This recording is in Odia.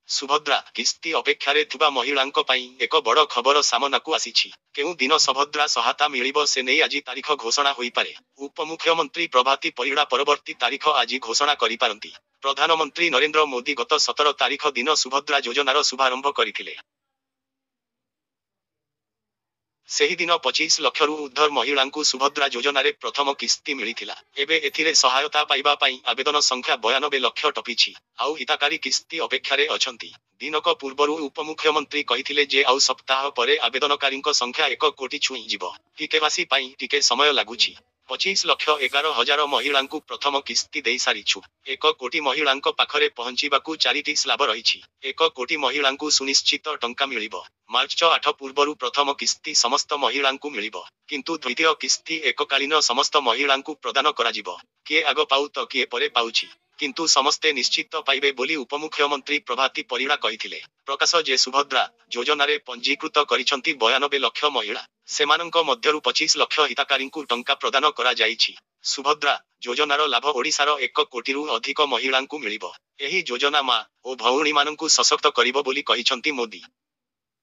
ସୁଭଦ୍ରା କିସ୍ତି ଅପେକ୍ଷାରେ ଥିବା ମହିଳାଙ୍କ ପାଇଁ ଏକ ବଡ଼ ଖବର ସାମନାକୁ ଆସିଛି। କେଉଁ ଦିନ ସୁଭଦ୍ରା ସହାୟତା ମିଳିବ ସେ ନେଇ ଆଜି ତାରିଖ ଘୋଷଣା ହୋଇପାରେ। ଉପମୁଖ୍ୟମନ୍ତ୍ରୀ ପ୍ରଭାତୀ ପରିଡ଼ା ପରବର୍ତ୍ତୀ ତାରିଖ ଆଜି ଘୋଷଣା କରିପାରନ୍ତି। ପ୍ରଧାନମନ୍ତ୍ରୀ ନରେନ୍ଦ୍ର ମୋଦି ଗତ 17 ତାରିଖ ଦିନ ସୁଭଦ୍ରା ଯୋଜନାର ଶୁଭାରମ୍ଭ କରିଥିଲେ। ସେହିଦିନ 25 ଲକ୍ଷରୁ ଉର୍ଦ୍ଧ୍ୱ ମହିଳାଙ୍କୁ ସୁଭଦ୍ରା ଯୋଜନାରେ ପ୍ରଥମ କିସ୍ତି ମିଳିଥିଲା। ଏବେ ଏଥିରେ ସହାୟତା ପାଇବା ପାଇଁ ଆବେଦନ ସଂଖ୍ୟା 92 ଲକ୍ଷ ଟପିଛି। ଆଉ ହିତାକାରୀ କିସ୍ତି ଅପେକ୍ଷାରେ ଅଛନ୍ତି। ଦିନକ ପୂର୍ବରୁ ଉପମୁଖ୍ୟମନ୍ତ୍ରୀ କହିଥିଲେ ଯେ ଆଉ ସପ୍ତାହ ପରେ ଆବେଦନକାରୀଙ୍କ ସଂଖ୍ୟା 1 କୋଟି ଛୁଇଁଯିବ। କେୱାଇସି ପାଇଁ ଟିକେ ସମୟ ଲାଗୁଛି। 25 ଲକ୍ଷ 11 ହଜାର ମହିଳାଙ୍କୁ ପ୍ରଥମ କିସ୍ତି ଦେଇ ସାରିଛୁ। 1 କୋଟି ମହିଳାଙ୍କ ପାଖରେ ପହଞ୍ଚିବାକୁ 4ଟି ସ୍ଲାବ ରହିଛି। 1 କୋଟି ମହିଳାଙ୍କୁ ସୁନିଶ୍ଚିତ ଟଙ୍କା ମିଳିବ। ମାର୍ଚ୍ଚ 8 ପୂର୍ବରୁ ପ୍ରଥମ କିସ୍ତି ସମସ୍ତ ମହିଳାଙ୍କୁ ମିଳିବ। କିନ୍ତୁ ଦ୍ୱିତୀୟ କିସ୍ତି ଏକକାଳୀନ ସମସ୍ତ ମହିଳାଙ୍କୁ ପ୍ରଦାନ କରାଯିବ। କିଏ ଆଗ ପାଉ ତ କିଏ ପରେ ପାଉଛି। କିନ୍ତୁ ସମସ୍ତେ ନିଶ୍ଚିତ ପାଇବେ ବୋଲି ଉପମୁଖ୍ୟମନ୍ତ୍ରୀ ପ୍ରଭାତୀ ପରିଡ଼ା କହିଥିଲେ। ପ୍ରକାଶ ଯେ ସୁଭଦ୍ରା ଯୋଜନାରେ ପଞ୍ଜୀକୃତ କରିଛନ୍ତି 92 ଲକ୍ଷ ମହିଳା। ସେମାନଙ୍କ ମଧ୍ୟରୁ 25 ଲକ୍ଷ ହିତାକାରୀଙ୍କୁ ଟଙ୍କା ପ୍ରଦାନ କରାଯାଇଛି। ସୁଭଦ୍ରା ଯୋଜନାର ଲାଭ ଓଡ଼ିଶାର 1 କୋଟିରୁ ଅଧିକ ମହିଳାଙ୍କୁ ମିଳିବ। ଏହି ଯୋଜନା ମା ଓ ଭଉଣୀମାନଙ୍କୁ ସଶକ୍ତ କରିବ ବୋଲି କହିଛନ୍ତି ମୋଦି।